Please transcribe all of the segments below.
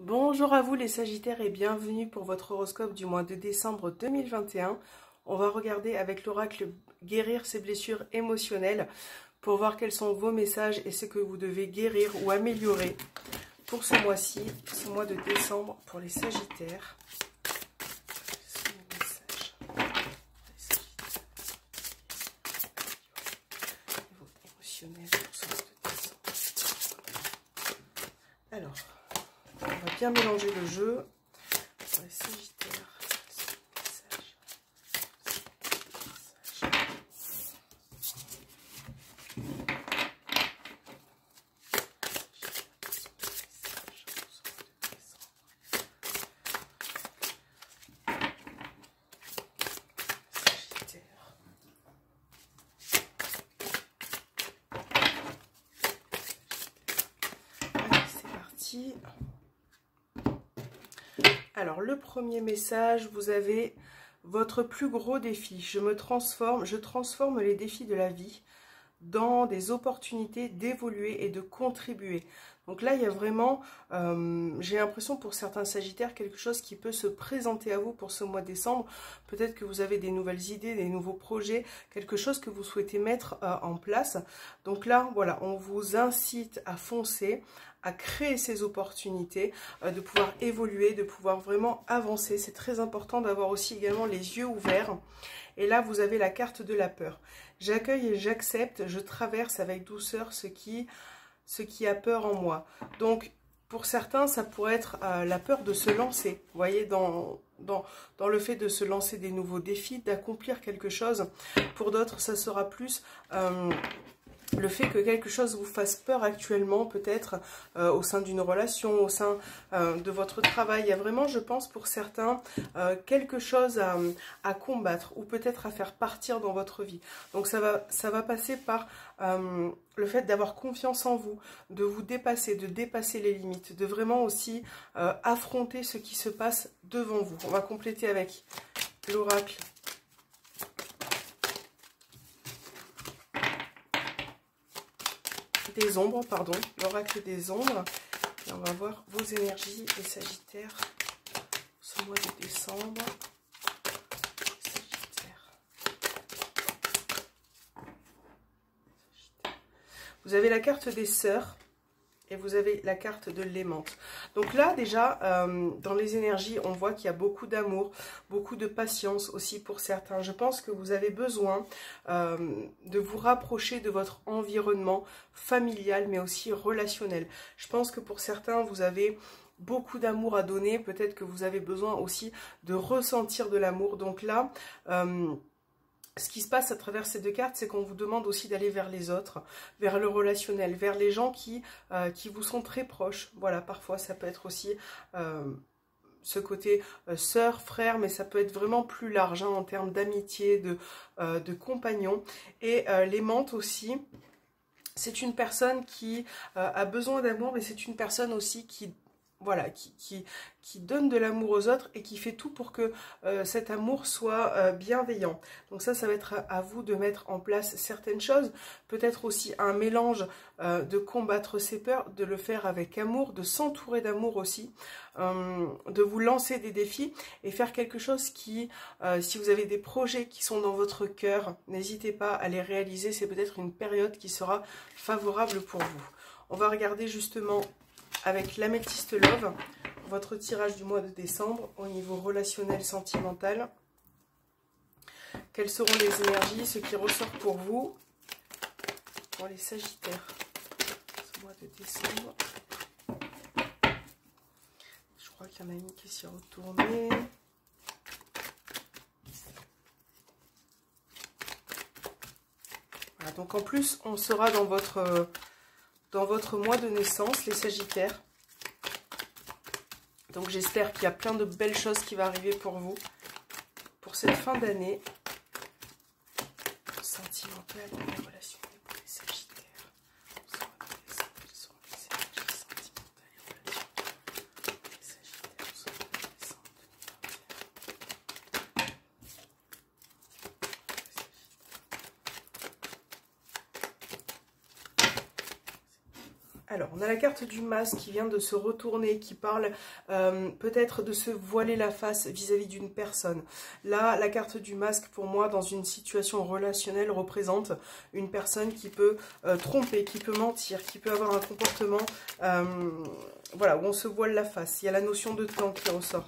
Bonjour à vous les Sagittaires et bienvenue pour votre horoscope du mois de décembre 2021. On va regarder avec l'oracle guérir ses blessures émotionnelles pour voir quels sont vos messages et ce que vous devez guérir ou améliorer pour ce mois-ci, ce mois de décembre pour les Sagittaires. Alors, on va bien mélanger le jeu pour les Sagittaires. Alors, le premier message, vous avez votre plus gros défi. Je transforme les défis de la vie dans des opportunités d'évoluer et de contribuer. Donc là, il y a vraiment, j'ai l'impression pour certains Sagittaires, quelque chose qui peut se présenter à vous pour ce mois de décembre. Peut-être que vous avez des nouvelles idées, des nouveaux projets, quelque chose que vous souhaitez mettre en place. Donc là, voilà, on vous incite à foncer, à créer ces opportunités, de pouvoir évoluer, de pouvoir vraiment avancer. C'est très important d'avoir aussi également les yeux ouverts. Et là, vous avez la carte de la peur. J'accueille et j'accepte, je traverse avec douceur ce qui a peur en moi. Donc, pour certains, ça pourrait être la peur de se lancer. Vous voyez, dans le fait de se lancer des nouveaux défis, d'accomplir quelque chose. Pour d'autres, ça sera plus le fait que quelque chose vous fasse peur actuellement, peut-être au sein d'une relation, au sein de votre travail. Il y a vraiment, je pense, pour certains, quelque chose à combattre ou peut-être à faire partir dans votre vie. Donc ça va passer par le fait d'avoir confiance en vous, de vous dépasser, de dépasser les limites, de vraiment aussi affronter ce qui se passe devant vous. On va compléter avec l'oracle. Des ombres, pardon, l'oracle des ombres. Et on va voir vos énergies, les Sagittaires, ce mois de décembre. Vous avez la carte des sœurs et vous avez la carte de l'aimante. Donc là, déjà, dans les énergies, on voit qu'il y a beaucoup d'amour, beaucoup de patience aussi pour certains. Je pense que vous avez besoin de vous rapprocher de votre environnement familial, mais aussi relationnel. Je pense que pour certains, vous avez beaucoup d'amour à donner. Peut-être que vous avez besoin aussi de ressentir de l'amour. Donc là... ce qui se passe à travers ces deux cartes, c'est qu'on vous demande aussi d'aller vers les autres, vers le relationnel, vers les gens qui vous sont très proches. Voilà, parfois ça peut être aussi ce côté sœur, frère, mais ça peut être vraiment plus large hein, en termes d'amitié, de compagnons. Et l'aimante aussi, c'est une personne qui a besoin d'amour, mais c'est une personne aussi qui... Voilà, qui donne de l'amour aux autres et qui fait tout pour que cet amour soit bienveillant. Donc ça va être à vous de mettre en place certaines choses. Peut-être aussi un mélange de combattre ses peurs, de le faire avec amour, de s'entourer d'amour aussi, de vous lancer des défis et faire quelque chose qui, si vous avez des projets qui sont dans votre cœur, n'hésitez pas à les réaliser. C'est peut-être une période qui sera favorable pour vous. On va regarder justement... avec l'améthyste love, votre tirage du mois de décembre au niveau relationnel, sentimental. Quelles seront les énergies, ce qui ressort pour vous, pour les Sagittaires, ce mois de décembre. Je crois qu'il y en a une qui s'y est retournée. Voilà, donc en plus, on sera dans votre mois de naissance, les Sagittaires. Donc j'espère qu'il y a plein de belles choses qui vont arriver pour vous, pour cette fin d'année. Sentimentale et relationnelle pour les Sagittaires. Quelles sont les énergies sentimentales et relationnelles pour les Sagittaires au mois de décembre 2021. Alors, on a la carte du masque qui vient de se retourner, qui parle peut-être de se voiler la face vis-à-vis d'une personne. Là, la carte du masque, pour moi, dans une situation relationnelle, représente une personne qui peut tromper, qui peut mentir, qui peut avoir un comportement voilà, où on se voile la face. Il y a la notion de temps qui ressort.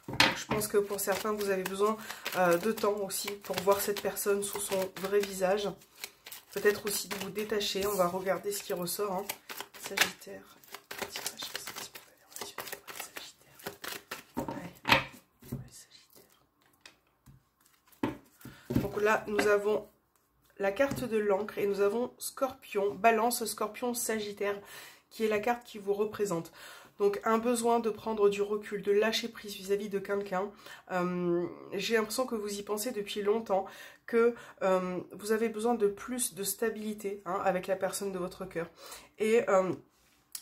Donc, je pense que pour certains, vous avez besoin de temps aussi pour voir cette personne sous son vrai visage. Peut-être aussi de vous détacher. On va regarder ce qui ressort. Hein. Sagittaire. Donc là, nous avons la carte de l'encre et nous avons Scorpion, Balance, Scorpion, Sagittaire, qui est la carte qui vous représente. Donc un besoin de prendre du recul, de lâcher prise vis-à-vis de quelqu'un. J'ai l'impression que vous y pensez depuis longtemps, que vous avez besoin de plus de stabilité hein, avec la personne de votre cœur. Et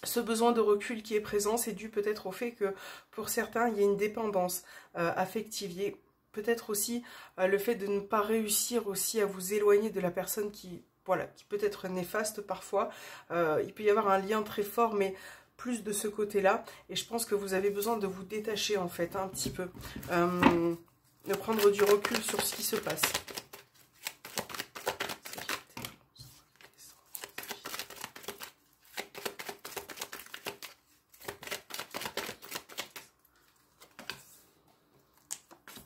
ce besoin de recul qui est présent, c'est dû peut-être au fait que pour certains, il y a une dépendance affective. Peut-être aussi le fait de ne pas réussir aussi à vous éloigner de la personne qui, voilà, qui peut être néfaste parfois. Il peut y avoir un lien très fort, mais plus de ce côté-là. Et je pense que vous avez besoin de vous détacher en fait, un petit peu. De prendre du recul sur ce qui se passe.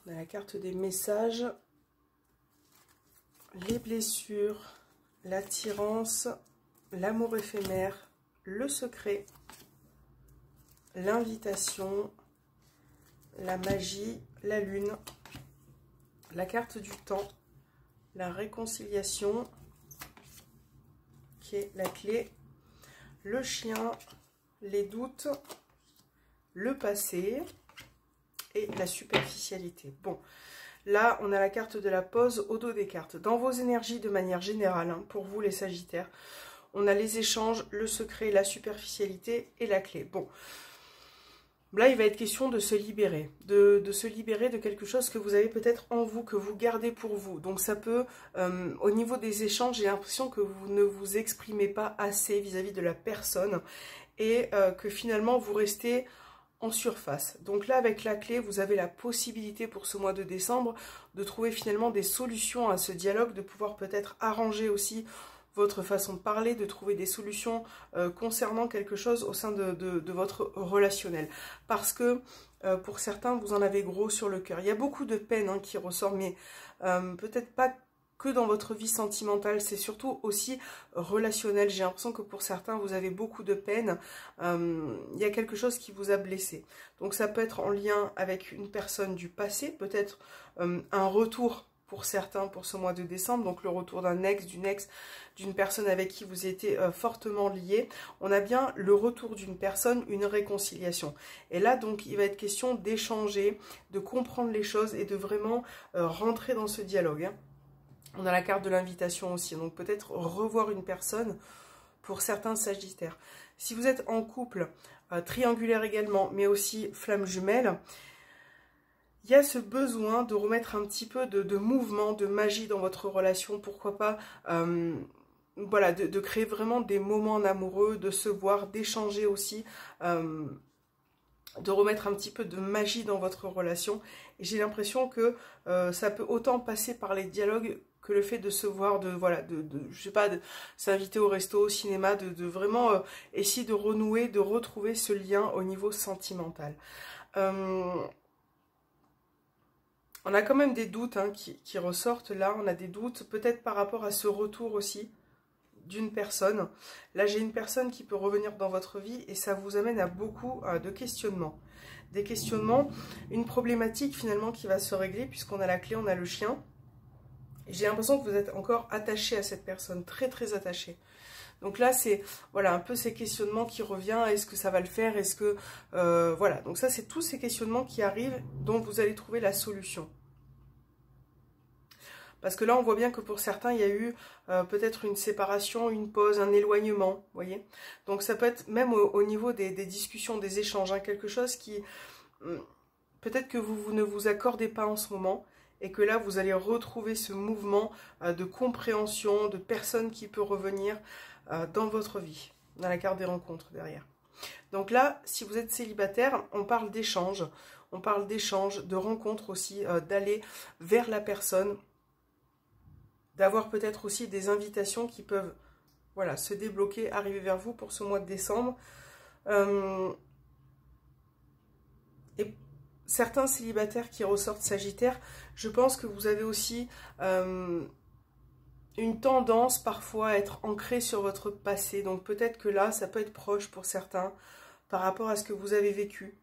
On a la carte des messages, les blessures, l'attirance, l'amour éphémère, le secret, l'invitation, la magie, la lune, la carte du temps, la réconciliation, qui est la clé, le chien, les doutes, le passé et la superficialité. Bon, là, on a la carte de la pause au dos des cartes. Dans vos énergies de manière générale, hein, pour vous les Sagittaires, on a les échanges, le secret, la superficialité et la clé. Bon, là, il va être question de se libérer, de se libérer de quelque chose que vous avez peut-être en vous, que vous gardez pour vous. Donc ça peut, au niveau des échanges, j'ai l'impression que vous ne vous exprimez pas assez vis-à-vis de la personne et que finalement, vous restez en surface. Donc là, avec la clé, vous avez la possibilité pour ce mois de décembre de trouver finalement des solutions à ce dialogue, de pouvoir peut-être arranger aussi votre façon de parler, de trouver des solutions concernant quelque chose au sein de votre relationnel. Parce que pour certains, vous en avez gros sur le cœur. Il y a beaucoup de peine hein, qui ressort, mais peut-être pas que dans votre vie sentimentale, c'est surtout aussi relationnel. J'ai l'impression que pour certains, vous avez beaucoup de peine. Il y a quelque chose qui vous a blessé. Donc ça peut être en lien avec une personne du passé, peut-être un retour pour certains pour ce mois de décembre, donc le retour d'un ex, d'une personne avec qui vous étiez fortement liés. On a bien le retour d'une personne, une réconciliation. Et là, donc, il va être question d'échanger, de comprendre les choses et de vraiment rentrer dans ce dialogue. Hein. On a la carte de l'invitation aussi, donc peut-être revoir une personne pour certains Sagittaires. Si vous êtes en couple, triangulaire également, mais aussi flamme jumelle, il y a ce besoin de remettre un petit peu de mouvement, de magie dans votre relation. Pourquoi pas voilà, de créer vraiment des moments amoureux, de se voir, d'échanger aussi, de remettre un petit peu de magie dans votre relation. Et j'ai l'impression que ça peut autant passer par les dialogues que le fait de se voir, voilà, je sais pas, de s'inviter au resto, au cinéma, de vraiment essayer de renouer, de retrouver ce lien au niveau sentimental. On a quand même des doutes hein, qui ressortent là, on a des doutes peut-être par rapport à ce retour aussi d'une personne. Là, j'ai une personne qui peut revenir dans votre vie et ça vous amène à beaucoup de questionnements. Des questionnements, une problématique finalement qui va se régler puisqu'on a la clé, on a le chien. J'ai l'impression que vous êtes encore attaché à cette personne, très très attaché. Donc là, c'est voilà, un peu ces questionnements qui reviennent. Est-ce que ça va le faire? Est-ce que... voilà, donc ça, c'est tous ces questionnements qui arrivent dont vous allez trouver la solution. Parce que là, on voit bien que pour certains, il y a eu peut-être une séparation, une pause, un éloignement, vous voyez. Donc ça peut être même au niveau des discussions, des échanges, hein, quelque chose qui... peut-être que vous ne vous accordez pas en ce moment, et que là, vous allez retrouver ce mouvement de compréhension, de personne qui peut revenir dans votre vie. On a la carte des rencontres derrière. Donc là, si vous êtes célibataire, on parle d'échange. On parle d'échange, de rencontres aussi, d'aller vers la personne. D'avoir peut-être aussi des invitations qui peuvent, voilà, se débloquer, arriver vers vous pour ce mois de décembre. Et certains célibataires qui ressortent Sagittaire, je pense que vous avez aussi une tendance parfois à être ancré sur votre passé. Donc peut-être que là, ça peut être proche pour certains par rapport à ce que vous avez vécu.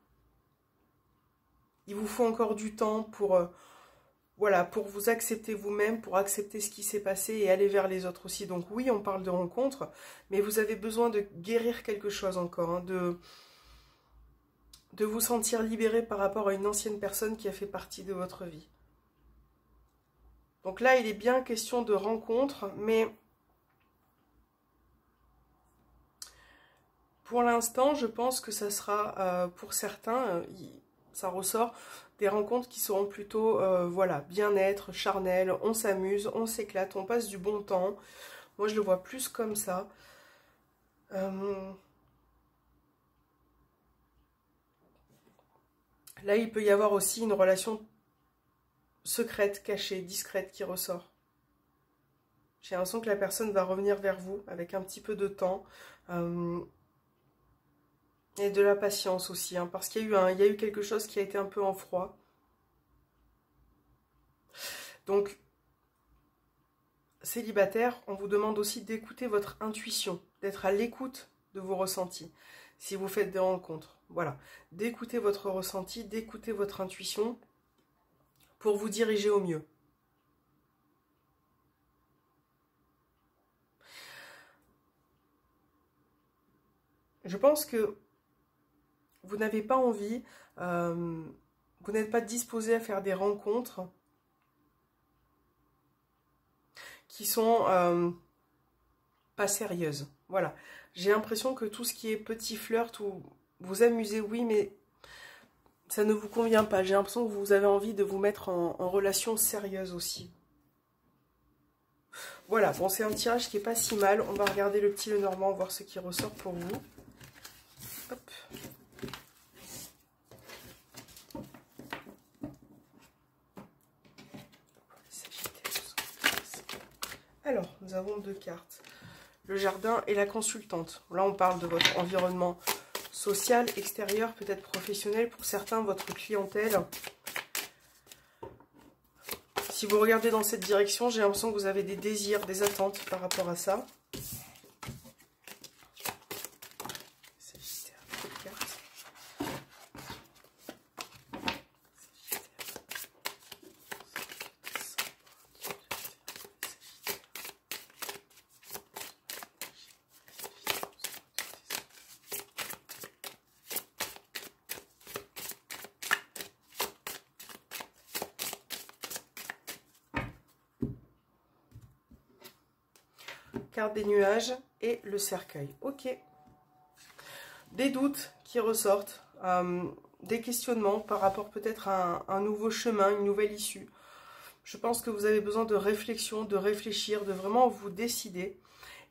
Il vous faut encore du temps pour, voilà, pour vous accepter vous-même, pour accepter ce qui s'est passé et aller vers les autres aussi. Donc oui, on parle de rencontres, mais vous avez besoin de guérir quelque chose encore, hein, de vous sentir libéré par rapport à une ancienne personne qui a fait partie de votre vie. Donc là, il est bien question de rencontre, mais pour l'instant, je pense que ça sera, pour certains, ça ressort, des rencontres qui seront plutôt, voilà, bien-être, charnel, on s'amuse, on s'éclate, on passe du bon temps. Moi, je le vois plus comme ça. Là, il peut y avoir aussi une relation secrète, cachée, discrète qui ressort. J'ai l'impression que la personne va revenir vers vous avec un petit peu de temps. Et de la patience aussi, hein, parce qu'il y a eu quelque chose qui a été un peu en froid. Donc, célibataire, on vous demande aussi d'écouter votre intuition, d'être à l'écoute de vos ressentis. Si vous faites des rencontres, voilà, d'écouter votre ressenti, d'écouter votre intuition pour vous diriger au mieux. Je pense que vous n'avez pas envie, vous n'êtes pas disposé à faire des rencontres qui sont pas sérieuses. Voilà. J'ai l'impression que tout ce qui est petit flirt ou vous amusez, oui, mais ça ne vous convient pas. J'ai l'impression que vous avez envie de vous mettre en relation sérieuse aussi. Voilà, bon, c'est un tirage qui est pas si mal. On va regarder le petit Lenormand, voir ce qui ressort pour vous. Hop. Alors, nous avons deux cartes. Le jardin et la consultante. Là, on parle de votre environnement social, extérieur, peut-être professionnel. Pour certains, votre clientèle. Si vous regardez dans cette direction, j'ai l'impression que vous avez des désirs, des attentes par rapport à ça. Carte des nuages et le cercueil. Ok. Des doutes qui ressortent, des questionnements par rapport peut-être à un nouveau chemin, une nouvelle issue. Je pense que vous avez besoin de réflexion, de réfléchir, de vraiment vous décider.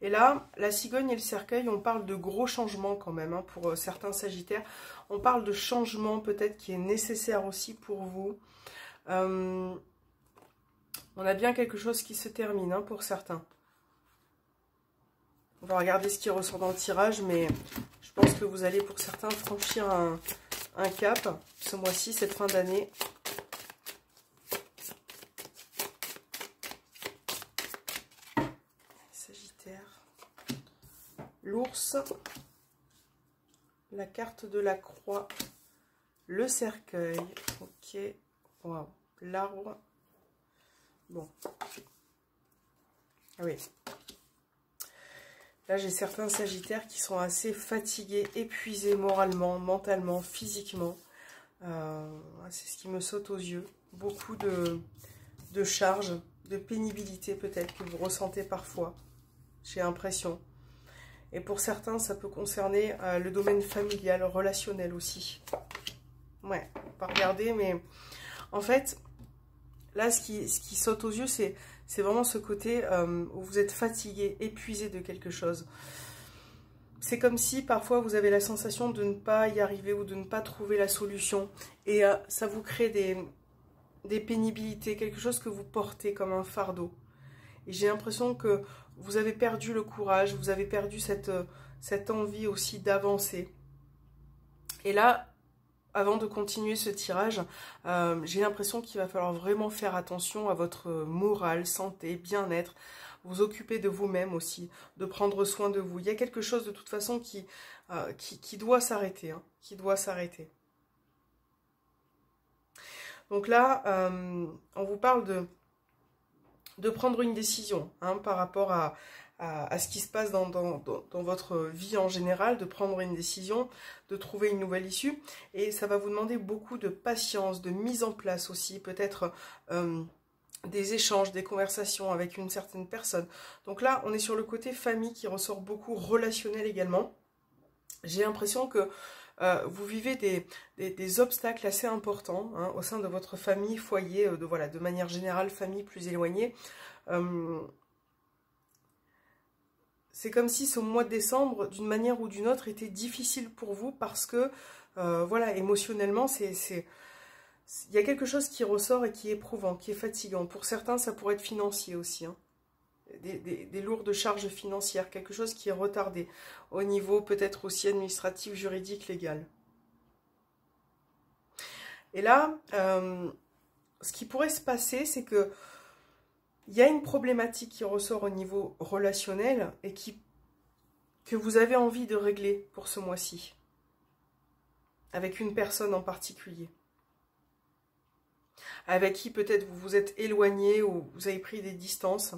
Et là, la cigogne et le cercueil, on parle de gros changements quand même, hein, pour certains sagittaires. On parle de changement peut-être qui est nécessaire aussi pour vous. On a bien quelque chose qui se termine, hein, pour certains. On va regarder ce qui ressort dans le tirage, mais je pense que vous allez pour certains franchir un cap ce mois-ci, cette fin d'année. Sagittaire. L'ours. La carte de la croix. Le cercueil. Ok. Waouh. L'arbre. Bon. Ah oui. Là, j'ai certains sagittaires qui sont assez fatigués, épuisés moralement, mentalement, physiquement. C'est ce qui me saute aux yeux. Beaucoup de charges, de pénibilité peut-être que vous ressentez parfois. J'ai l'impression. Et pour certains, ça peut concerner le domaine familial, relationnel aussi. Ouais, on va regarder, mais en fait, là, ce qui saute aux yeux, c'est vraiment ce côté où vous êtes fatigué, épuisé de quelque chose. c'est comme si parfois vous avez la sensation de ne pas y arriver ou de ne pas trouver la solution. Et ça vous crée des pénibilités, quelque chose que vous portez comme un fardeau. Et j'ai l'impression que vous avez perdu le courage, vous avez perdu cette envie aussi d'avancer. Et là, avant de continuer ce tirage, j'ai l'impression qu'il va falloir vraiment faire attention à votre morale, santé, bien-être, vous occuper de vous-même aussi, de prendre soin de vous. Il y a quelque chose de toute façon qui doit s'arrêter, hein, qui doit s'arrêter. Donc là, on vous parle de prendre une décision, hein, par rapport à ce qui se passe dans votre vie en général, de prendre une décision, de trouver une nouvelle issue. Et ça va vous demander beaucoup de patience, de mise en place aussi, peut-être des échanges, des conversations avec une certaine personne. Donc là, on est sur le côté famille qui ressort beaucoup, relationnel également. J'ai l'impression que vous vivez des obstacles assez importants, hein, au sein de votre famille, foyer, voilà, de manière générale, famille plus éloignée. C'est comme si ce mois de décembre, d'une manière ou d'une autre, était difficile pour vous parce que, voilà, émotionnellement, il y a quelque chose qui ressort et qui est éprouvant, qui est fatigant. Pour certains, ça pourrait être financier aussi, hein. Des lourdes charges financières, quelque chose qui est retardé au niveau peut-être aussi administratif, juridique, légal. Et là, ce qui pourrait se passer, c'est que il y a une problématique qui ressort au niveau relationnel et que vous avez envie de régler pour ce mois-ci, avec une personne en particulier, avec qui peut-être vous vous êtes éloigné ou vous avez pris des distances.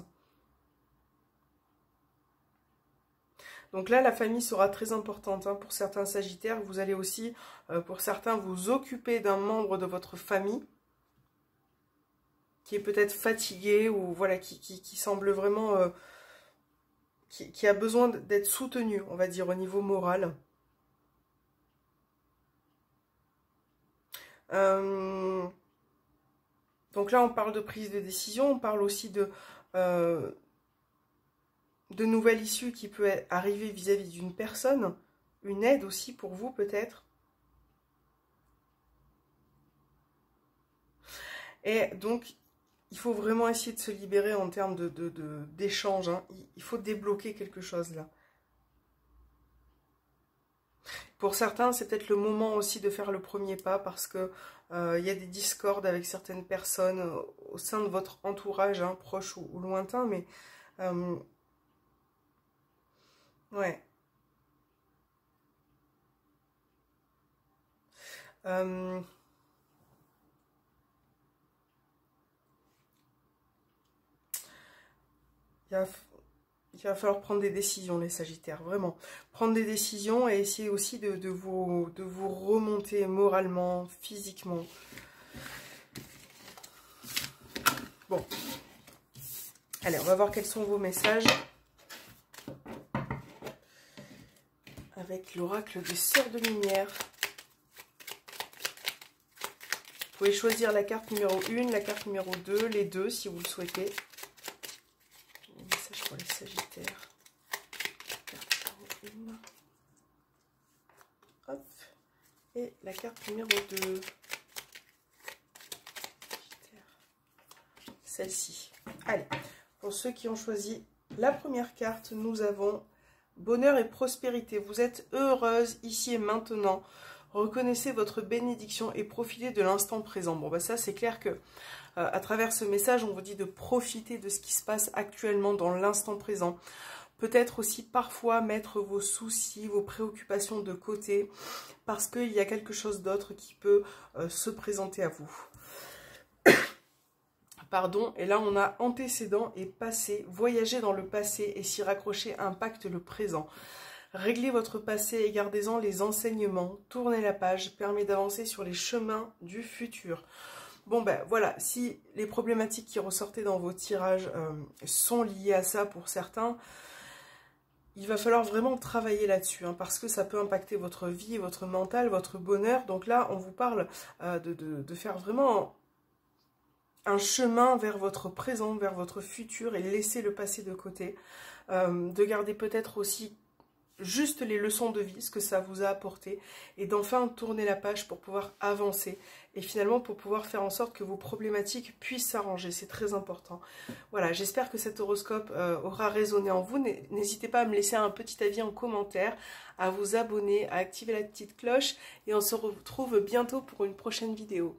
Donc là, la famille sera très importante, hein, pour certains sagittaires. Vous allez aussi, pour certains, vous occuper d'un membre de votre famille qui est peut-être fatigué ou voilà, qui semble vraiment... qui a besoin d'être soutenu, on va dire, au niveau moral. Donc là, on parle de prise de décision, on parle aussi de nouvelles issues qui peuvent arriver vis-à-vis d'une personne, une aide aussi pour vous peut-être. Et donc, il faut vraiment essayer de se libérer en termes d'échange, hein. Il faut débloquer quelque chose là. Pour certains, c'est peut-être le moment aussi de faire le premier pas parce que il y a des discordes avec certaines personnes au sein de votre entourage, hein, proche ou lointain, mais ouais. Il va falloir prendre des décisions, les Sagittaires, vraiment. Prendre des décisions et essayer aussi de vous remonter moralement, physiquement. Bon. Allez, on va voir quels sont vos messages. Avec l'oracle des Sœurs de Lumière. Vous pouvez choisir la carte numéro 1, la carte numéro 2, les deux si vous le souhaitez. Un message pour les Sagittaires. Carte numéro 1. Hop. Et la carte numéro 2. Celle-ci. Allez, pour ceux qui ont choisi la première carte, nous avons bonheur et prospérité. Vous êtes heureuse ici et maintenant. Reconnaissez votre bénédiction et profitez de l'instant présent. Bon, bah ça, c'est clair que à travers ce message, on vous dit de profiter de ce qui se passe actuellement dans l'instant présent. Peut-être aussi parfois mettre vos soucis, vos préoccupations de côté parce qu'il y a quelque chose d'autre qui peut se présenter à vous. Pardon, et là on a antécédent et passé, voyager dans le passé et s'y raccrocher impacte le présent. Réglez votre passé et gardez-en les enseignements. Tournez la page, permet d'avancer sur les chemins du futur. Bon ben voilà, si les problématiques qui ressortaient dans vos tirages sont liées à ça pour certains, il va falloir vraiment travailler là-dessus, hein, parce que ça peut impacter votre vie, votre mental, votre bonheur. Donc là, on vous parle de faire vraiment un chemin vers votre présent, vers votre futur et laisser le passé de côté. De garder peut-être aussi juste les leçons de vie, ce que ça vous a apporté, et d'enfin tourner la page pour pouvoir avancer, et finalement pour pouvoir faire en sorte que vos problématiques puissent s'arranger, c'est très important. Voilà, j'espère que cet horoscope aura résonné en vous. N'hésitez pas à me laisser un petit avis en commentaire, à vous abonner, à activer la petite cloche, et on se retrouve bientôt pour une prochaine vidéo.